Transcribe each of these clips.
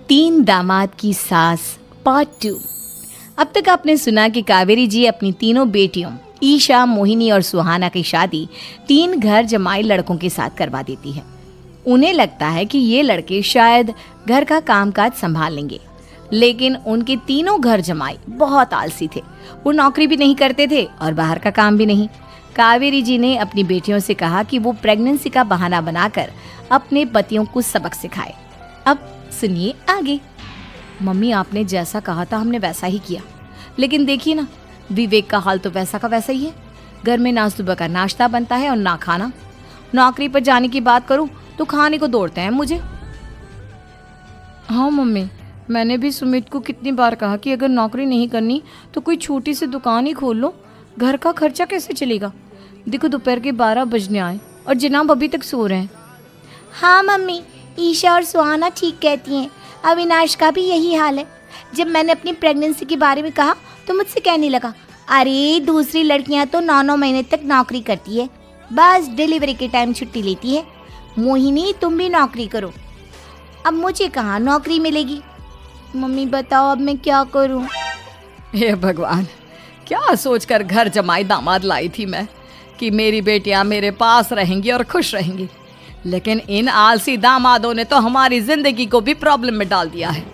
तीन दामाद की सास पार्ट 2। अब तक आपने सुना कि कावेरी जी अपनी तीनों बेटियों ईशा, मोहिनी और सुहाना की शादी तीन घर जमाई लड़कों के साथ करवा देती है। उन्हें लगता है कि ये लड़के शायद घर का कामकाज संभाल लेंगे, लेकिन उनके तीनों घर जमाई बहुत आलसी थे। वो नौकरी भी नहीं करते थे और बाहर का काम भी नहीं। कावेरी जी ने अपनी बेटियों से कहा कि वो प्रेगनेंसी का बहाना बनाकर अपने पतियों को सबक सिखाए। अब सुनिए आगे। मम्मी, आपने जैसा कहा था हमने वैसा ही किया, लेकिन देखिए ना, विवेक का हाल तो वैसा का वैसा ही है। घर में ना सुबह का नाश्ता बनता है और ना खाना। नौकरी पर जाने की बात करूं तो खाने को दौड़ते हैं मुझे। हाँ मम्मी, मैंने भी सुमित को कितनी बार कहा कि अगर नौकरी नहीं करनी तो कोई छोटी सी दुकान ही खोल लो, घर का खर्चा कैसे चलेगा। देखो दोपहर के 12 बजने आए और जनाब अभी तक सो रहे हैं। हाँ मम्मी, ईशा और सुहाना ठीक कहती हैं। अविनाश का भी यही हाल है। जब मैंने अपनी प्रेगनेंसी के बारे में कहा तो मुझसे कहने लगा, अरे दूसरी लड़कियां तो 9-9 महीने तक नौकरी करती है, बस डिलीवरी के टाइम छुट्टी लेती है। मोहिनी, तुम भी नौकरी करो। अब मुझे कहाँ नौकरी मिलेगी। मम्मी बताओ अब मैं क्या करूँ। हे भगवान, क्या सोचकर घर जमाई दामाद लाई थी मैं कि मेरी बेटियां मेरे पास रहेंगी और खुश रहेंगी, लेकिन इन आलसी दामादों ने तो हमारी जिंदगी को भी प्रॉब्लम में डाल दिया है।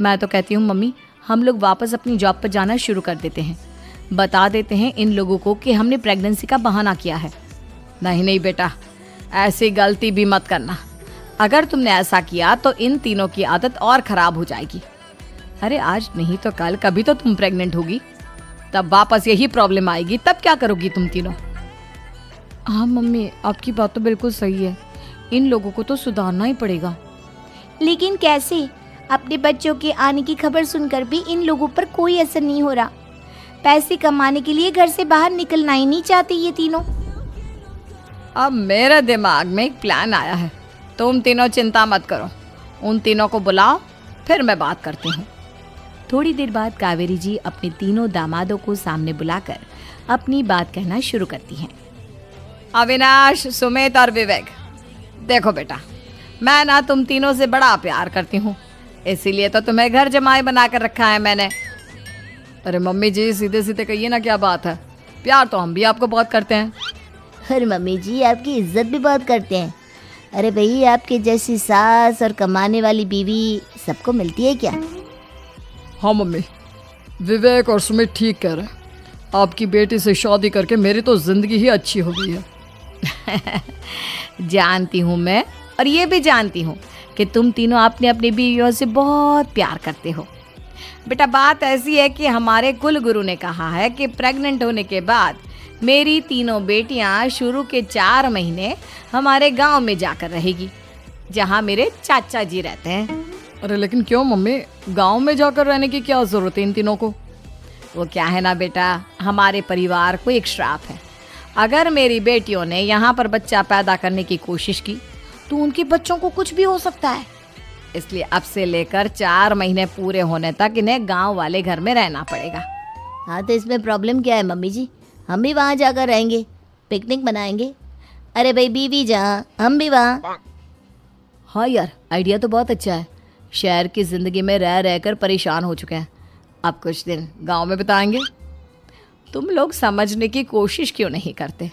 मैं तो कहती हूँ मम्मी, हम लोग वापस अपनी जॉब पर जाना शुरू कर देते हैं। बता देते हैं इन लोगों को कि हमने प्रेगनेंसी का बहाना किया है। नहीं नहीं बेटा, ऐसी गलती भी मत करना। अगर तुमने ऐसा किया तो इन तीनों की आदत और खराब हो जाएगी। अरे आज नहीं तो कल कभी तो तुम प्रेग्नेंट होगी, तब वापस यही प्रॉब्लम आएगी। तब क्या करोगी तुम तीनों। हाँ मम्मी, आपकी बात तो बिल्कुल सही है। इन लोगों को तो सुधारना ही पड़ेगा। लेकिन कैसे? अपने बच्चों के आने की खबर सुनकर भी इन लोगों पर कोई असर नहीं हो रहा। पैसे कमाने के लिए घर से बाहर निकलना ही नहीं चाहते ये तीनों। अब मेरे दिमाग में एक प्लान आया है। तुम तीनों चिंता मत करो, उन तीनों को बुलाओ, फिर मैं बात करती हूँ। थोड़ी देर बाद कावेरी जी अपने तीनों दामादों को सामने बुलाकर अपनी बात कहना शुरू करती हैं। अविनाश, सुमित और विवेक, देखो बेटा, मैं ना तुम तीनों से बड़ा प्यार करती हूँ, इसीलिए तो तुम्हें घर जमाई बना कर रखा है मैंने। अरे मम्मी जी, सीधे सीधे कहिए ना, क्या बात है। प्यार तो हम भी आपको बहुत करते हैं। अरे मम्मी जी, आपकी इज्जत भी बहुत करते हैं। अरे भाई, आपके जैसी सास और कमाने वाली बीवी सबको मिलती है क्या? हाँ मम्मी, विवेक और सुमित ठीक कह रहे हैं। आपकी बेटी से शादी करके मेरी तो जिंदगी ही अच्छी हो गई है। जानती हूँ मैं, और ये भी जानती हूँ कि तुम तीनों अपने अपनी बीवियों से बहुत प्यार करते हो। बेटा, बात ऐसी है कि हमारे कुल गुरु ने कहा है कि प्रेग्नेंट होने के बाद मेरी तीनों बेटियां शुरू के 4 महीने हमारे गांव में जाकर रहेगी, जहां मेरे चाचा जी रहते हैं। अरे लेकिन क्यों मम्मी, गांव में जाकर रहने की क्या जरूरत है इन तीनों को। वो क्या है ना बेटा, हमारे परिवार को एक श्राप है। अगर मेरी बेटियों ने यहाँ पर बच्चा पैदा करने की कोशिश की तो उनके बच्चों को कुछ भी हो सकता है। इसलिए अब से लेकर 4 महीने पूरे होने तक इन्हें गांव वाले घर में रहना पड़ेगा। हाँ तो इसमें प्रॉब्लम क्या है मम्मी जी, हम भी वहाँ जाकर रहेंगे, पिकनिक मनाएंगे। अरे भाई, बीवी जहाँ हम भी वहाँ। हाँ यार, आइडिया तो बहुत अच्छा है। शहर की ज़िंदगी में रह रहकर परेशान हो चुके हैं, अब कुछ दिन गांव में बिताएंगे। तुम लोग समझने की कोशिश क्यों नहीं करते।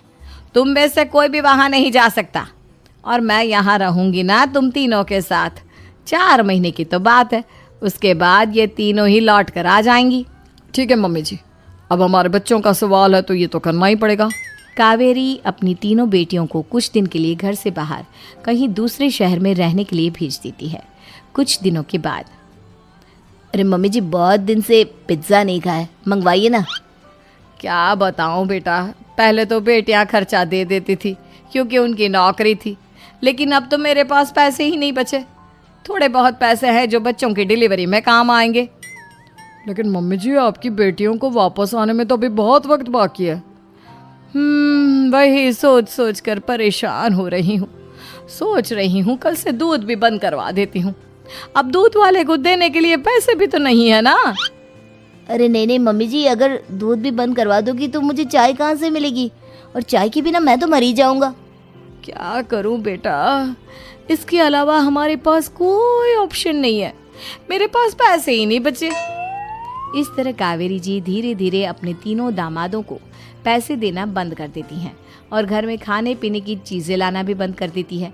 तुम में से कोई भी वहाँ नहीं जा सकता, और मैं यहाँ रहूँगी ना तुम तीनों के साथ। 4 महीने की तो बात है, उसके बाद ये तीनों ही लौट कर आ जाएंगी। ठीक है मम्मी जी, अब हमारे बच्चों का सवाल है तो ये तो करना ही पड़ेगा। कावेरी अपनी तीनों बेटियों को कुछ दिन के लिए घर से बाहर कहीं दूसरे शहर में रहने के लिए भेज देती है। कुछ दिनों के बाद, अरे मम्मी जी, बहुत दिन से पिज्ज़ा नहीं खाया, मंगवाइए ना। क्या बताऊं बेटा, पहले तो बेटियां खर्चा दे देती थी क्योंकि उनकी नौकरी थी, लेकिन अब तो मेरे पास पैसे ही नहीं बचे। थोड़े बहुत पैसे हैं जो बच्चों की डिलीवरी में काम आएंगे। लेकिन मम्मी जी, आपकी बेटियों को वापस आने में तो अभी बहुत वक्त बाकी है। वही सोच सोच कर परेशान हो रही हूँ। सोच रही हूँ कल से दूध भी बंद करवा देती हूँ। अब दूध वाले को देने के लिए पैसे भी तो नहीं है ना। अरे नहीं नहीं मम्मी जी, अगर दूध भी बंद करवा दोगी तो मुझे चाय कहाँ से मिलेगी, और चाय के बिना मैं तो मर ही जाऊँगा। क्या करूं बेटा, इसके अलावा हमारे पास कोई ऑप्शन नहीं है, मेरे पास पैसे ही नहीं बचे। इस तरह कावेरी जी धीरे धीरे अपने तीनों दामादों को पैसे देना बंद कर देती हैं और घर में खाने पीने की चीज़ें लाना भी बंद कर देती है।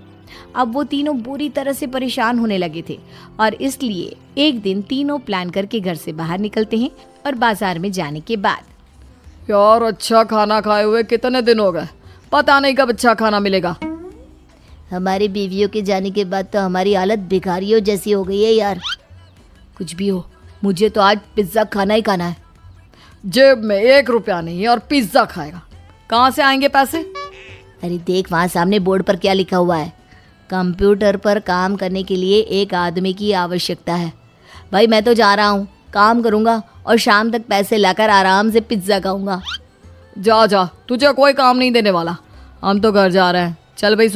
अब वो तीनों बुरी तरह से परेशान होने लगे थे और इसलिए एक दिन तीनों प्लान करके घर से बाहर निकलते हैं और बाजार में जाने के बाद यार अच्छा खाना खाए हुए कितने दिन हो गए, पता नहीं कब अच्छा खाना मिलेगा। हमारी बीवियों के जाने के बाद तो हमारी हालत भिखारियों जैसी हो गई है यार। कुछ भी हो, मुझे तो आज पिज्ज़ा खाना ही खाना है। जेब में 1 रुपया नहीं है और पिज्जा खाएगा, कहाँ से आएंगे पैसे? अरे देख वहाँ सामने बोर्ड पर क्या लिखा हुआ है, कंप्यूटर पर काम करने के लिए एक आदमी की आवश्यकता है। भाई मैं तो जा रहा हूँ, काम करूँगा और शाम तक पैसे लाकर आराम से पिज्ज़ा खाऊंगा। जा जा, तुझे कोई काम नहीं देने वाला, हम तो घर जा रहे हैं। चल भाई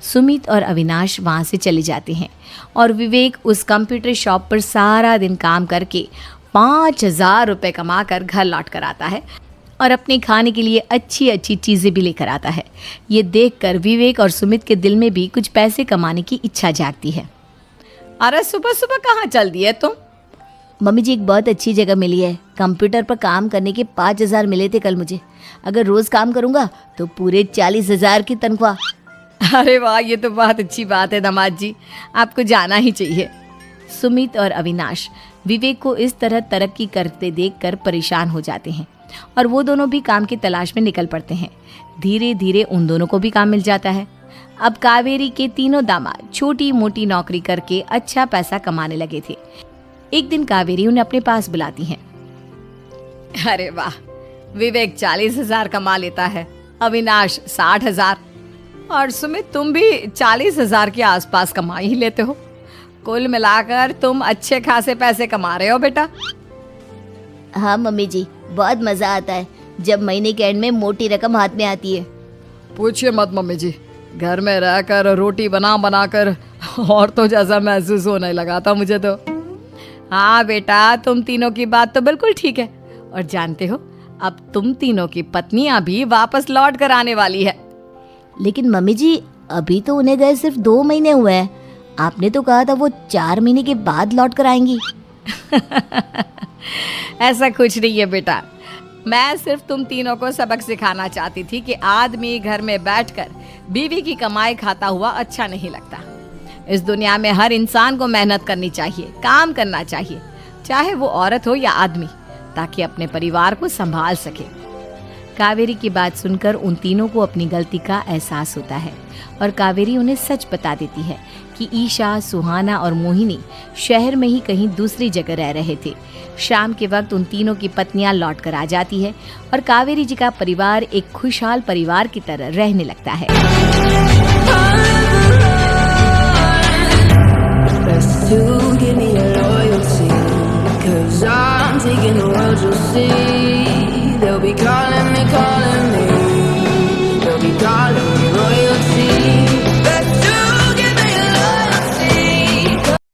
सुमित और अविनाश वहाँ से चले जाते हैं और विवेक उस कंप्यूटर शॉप पर सारा दिन काम करके 5,000 रुपये कमा कर घर लौट कर आता है और अपने खाने के लिए अच्छी अच्छी चीज़ें भी लेकर आता है। ये देखकर विवेक और सुमित के दिल में भी कुछ पैसे कमाने की इच्छा जागती है। अरे सुबह सुबह कहाँ चल दिए तुम? मम्मी जी एक बहुत अच्छी जगह मिली है, कंप्यूटर पर काम करने के 5,000 मिले थे कल मुझे। अगर रोज़ काम करूँगा तो पूरे 40,000 की तनख्वाह। अरे वाह, ये तो बहुत अच्छी बात है दामाद जी, आपको जाना ही चाहिए। सुमित और अविनाश विवेक को इस तरह तरक्की करते देखकर परेशान हो जाते हैं और वो दोनों भी काम की तलाश में निकल पड़ते हैं। धीरे धीरे उन दोनों को भी काम मिल जाता है। अब कावेरी के तीनों दामाद छोटी मोटी नौकरी करके अच्छा पैसा कमाने लगे थे। एक दिन कावेरी उन्हें अपने पास बुलाती हैं। अरे वाह, विवेक 40,000 कमा लेता है, अविनाश 60,000 और सुमित तुम भी 40,000 के आसपास कमा ही लेते हो। कुल मिलाकर तुम अच्छे खासे पैसे कमा रहे हो बेटा। हाँ मम्मी जी, बहुत मज़ा आता है जब महीने के एंड में मोटी रकम हाथ में आती है। पूछिए मत मम्मी जी, घर में रहकर रोटी बना कर और तो जैसा महसूस होने लगा था मुझे तो। हाँ बेटा, तुम तीनों की बात तो बिल्कुल ठीक है और जानते हो अब तुम तीनों की पत्नियां भी वापस लौट कर आने वाली है। लेकिन मम्मी जी अभी तो उन्हें गए सिर्फ 2 महीने हुए हैं, आपने तो कहा था वो 4 महीने के बाद लौट कर आएंगी। ऐसा कुछ नहीं है बेटा, मैं सिर्फ तुम तीनों को सबक सिखाना चाहती थी कि आदमी घर में बैठकर बीवी की कमाई खाता हुआ अच्छा नहीं लगता। इस दुनिया में हर इंसान को मेहनत करनी चाहिए, काम करना चाहिए, चाहे वो औरत हो या आदमी, ताकि अपने परिवार को संभाल सके। कावेरी की बात सुनकर उन तीनों को अपनी गलती का एहसास होता है और कावेरी उन्हें सच बता देती है कि ईशा, सुहाना और मोहिनी शहर में ही कहीं दूसरी जगह रह रहे थे। शाम के वक्त उन तीनों की पत्नियां लौट कर आ जाती है और कावेरी जी का परिवार एक खुशहाल परिवार की तरह रहने लगता है। They'll be calling me